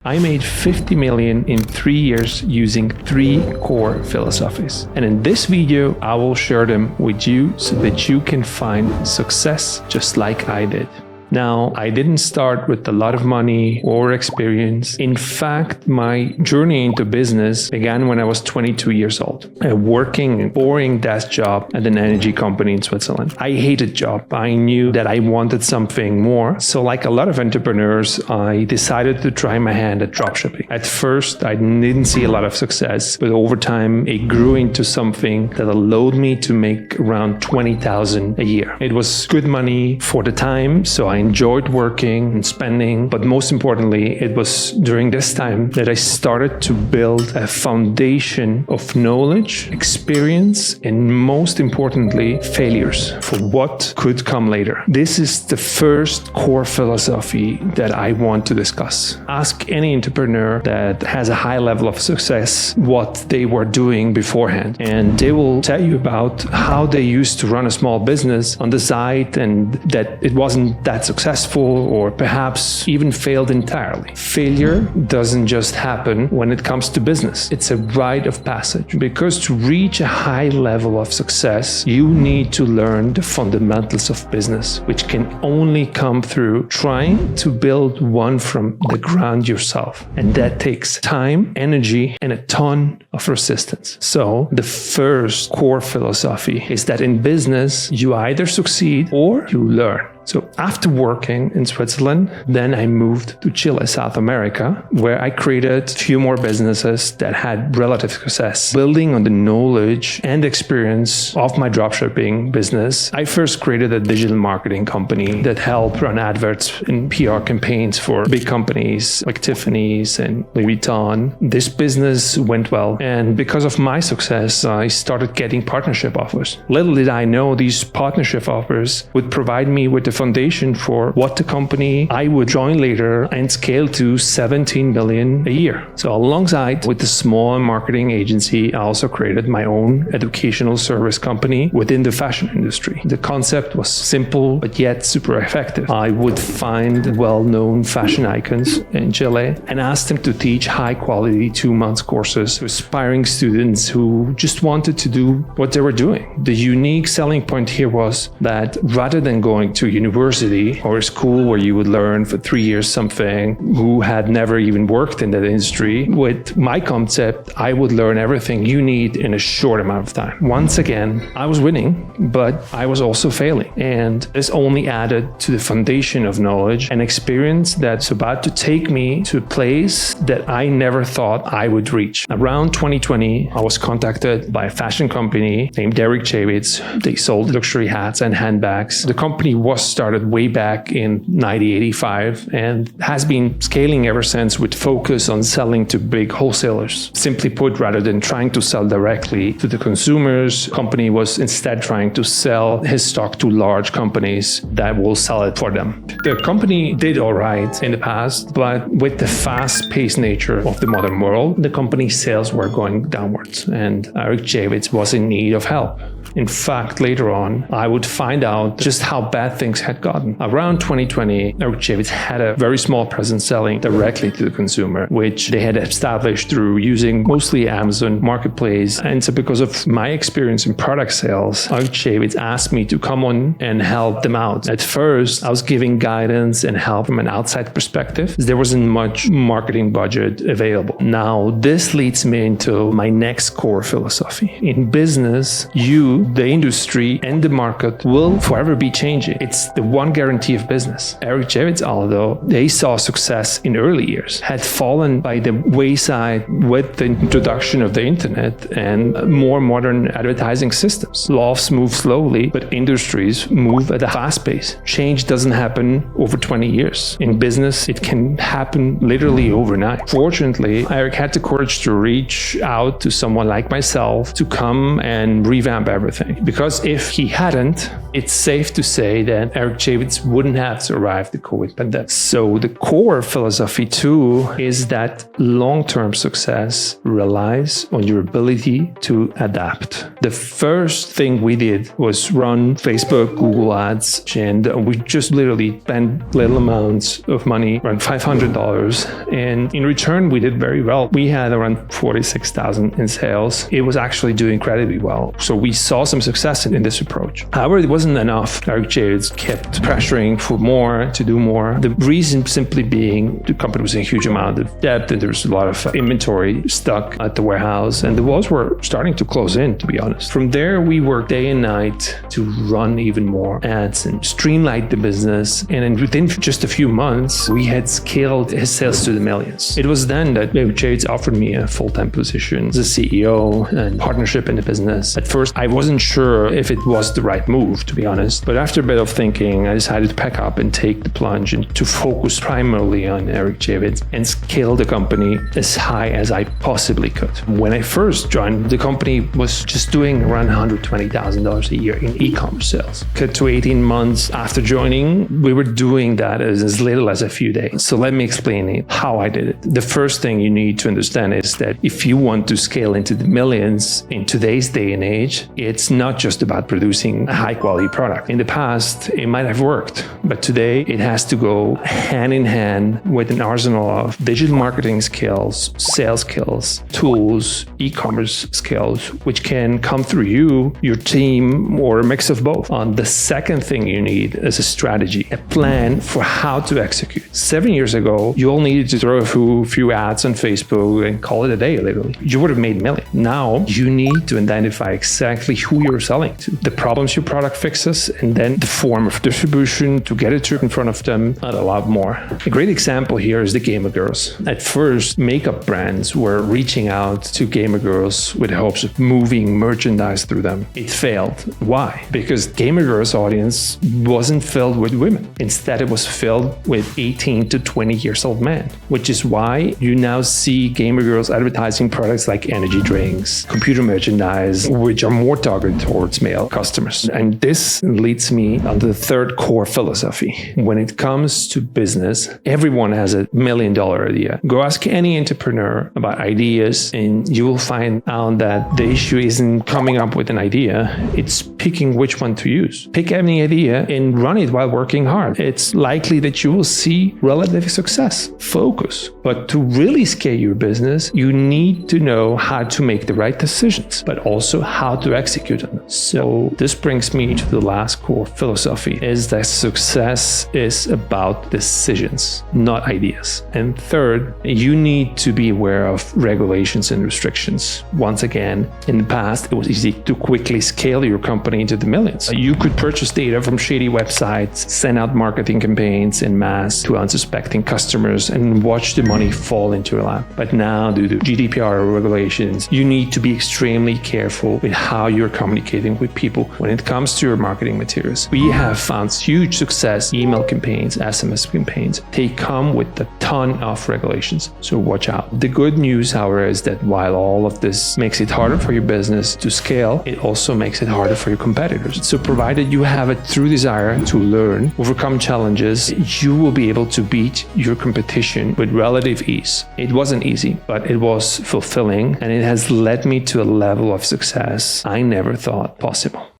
I made 50 million in 3 years using 3 core philosophies. And in this video, I will share them with you so that you can find success just like I did. Now, I didn't start with a lot of money or experience. In fact, my journey into business began when I was 22 years old, working a boring desk job at an energy company in Switzerland. I hated job. I knew that I wanted something more. So like a lot of entrepreneurs, I decided to try my hand at dropshipping. At first, I didn't see a lot of success, but over time, it grew into something that allowed me to make around 20,000 a year. It was good money for the time, so I enjoyed working and spending, but most importantly, it was during this time that I started to build a foundation of knowledge, experience, and most importantly, failures for what could come later. This is the first core philosophy that I want to discuss. Ask any entrepreneur that has a high level of success what they were doing beforehand, and they will tell you about how they used to run a small business on the side and that it wasn't that successful or perhaps even failed entirely. Failure doesn't just happen when it comes to business. It's a rite of passage, because to reach a high level of success, you need to learn the fundamentals of business, which can only come through trying to build one from the ground yourself. And that takes time, energy, and a ton of resistance. So the first core philosophy is that in business, you either succeed or you learn. So after working in Switzerland, then I moved to Chile, South America, where I created a few more businesses that had relative success. Building on the knowledge and experience of my dropshipping business, I first created a digital marketing company that helped run adverts and PR campaigns for big companies like Tiffany's and Louis Vuitton. This business went well, and because of my success, I started getting partnership offers. Little did I know these partnership offers would provide me with the foundation for what the company I would join later and scale to 17 million a year. So alongside with the small marketing agency, I also created my own educational service company within the fashion industry. The concept was simple, but yet super effective. I would find well-known fashion icons in Chile and ask them to teach high-quality 2-month courses to aspiring students who just wanted to do what they were doing. The unique selling point here was that rather than going to university or a school where you would learn for 3 years something who had never even worked in that industry, with my concept, I would learn everything you need in a short amount of time. Once again, I was winning, but I was also failing. And this only added to the foundation of knowledge and experience that's about to take me to a place that I never thought I would reach. Around 2020, I was contacted by a fashion company named Eric Javits. They sold luxury hats and handbags. The company was started way back in 1985 and has been scaling ever since with focus on selling to big wholesalers. Simply put, rather than trying to sell directly to the consumers, the company was instead trying to sell his stock to large companies that will sell it for them. The company did all right in the past, but with the fast-paced nature of the modern world, the company's sales were going downwards, and Eric Javits was in need of help. In fact, later on, I would find out just how bad things had gotten. Around 2020, Eric Javits had a very small presence selling directly to the consumer, which they had established through using mostly Amazon Marketplace. And so because of my experience in product sales, Eric Javits asked me to come on and help them out. At first, I was giving guidance and help from an outside perspective. There wasn't much marketing budget available. Now, this leads me into my next core philosophy. In business, the industry and the market will forever be changing. It's the one guarantee of business. Eric Javits, although they saw success in early years, had fallen by the wayside with the introduction of the internet and more modern advertising systems. Laws move slowly, but industries move at a fast pace. Change doesn't happen over 20 years. In business, it can happen literally overnight. Fortunately, Eric had the courage to reach out to someone like myself to come and revamp everything. Because if he hadn't, it's safe to say that Eric Javits wouldn't have survived the COVID pandemic. So the core philosophy too is that long-term success relies on your ability to adapt. The first thing we did was run Facebook, Google ads, and we just literally spent little amounts of money, around $500. And in return, we did very well. We had around 46,000 in sales. It was actually doing incredibly well. So we saw some success in this approach. However, it wasn't enough. Eric Javits kept pressuring for more, to do more. The reason simply being the company was in a huge amount of debt and there was a lot of inventory stuck at the warehouse and the walls were starting to close in, to be honest. From there, we worked day and night to run even more ads and streamline the business. And then within just a few months, we had scaled his sales to the millions. It was then that Eric Javits offered me a full-time position as a CEO and partnership in the business. At first, I wasn't sure if it was the right move, to be honest. But after a bit of thinking, I decided to pack up and take the plunge and to focus primarily on Eric Javits and scale the company as high as I possibly could. When I first joined, the company was just doing around $120,000 a year in e-commerce sales. Cut to 18 months after joining, we were doing that as little as a few days. So let me explain how I did it. The first thing you need to understand is that if you want to scale into the millions in today's day and age, it's not just about producing a high quality product. In the past, it might have worked, but today it has to go hand in hand with an arsenal of digital marketing skills, sales skills, tools, e-commerce skills, which can come through you, your team, or a mix of both. The second thing you need is a strategy, a plan for how to execute. 7 years ago, you all needed to throw a few ads on Facebook and call it a day, literally. You would have made millions. Now, you need to identify exactly who you're selling to, the problems your product fixes, and then the form of distribution to get it in front of them, and a lot more. A great example here is the gamer girls. At first, makeup brands were reaching out to gamer girls with hopes of moving merchandise through them. It failed. Why? Because gamer girls' audience wasn't filled with women. Instead, it was filled with 18 to 20 years old men, which is why you now see gamer girls advertising products like energy drinks, computer merchandise, which are more targeted towards male customers. And this leads me on the third core philosophy. When it comes to business, everyone has $1 million idea. Go ask any entrepreneur about ideas and you will find out that the issue isn't coming up with an idea, it's picking which one to use. Pick any idea and run it while working hard. It's likely that you will see relative success. Focus. But to really scale your business, you need to know how to make the right decisions, but also how to execute them. So this brings me to the last core philosophy, is that success is about decisions, not ideas. And third, you need to be aware of regulations and restrictions. Once again, in the past, it was easy to quickly scale your company into the millions. You could purchase data from shady websites, send out marketing campaigns en masse to unsuspecting customers, and watch the money fall into your lap. But now, due to GDPR regulations, you need to be extremely careful with how you're communicating with people when it comes to your marketing materials. We have found huge success, email campaigns, SMS campaigns. They come with a ton of regulations, so watch out. The good news, however, is that while all of this makes it harder for your business to scale, it also makes it harder for your competitors. So provided you have a true desire to learn, overcome challenges, you will be able to beat your competition with relative ease. It wasn't easy, but it was fulfilling, and it has led me to a level of success I never thought possible.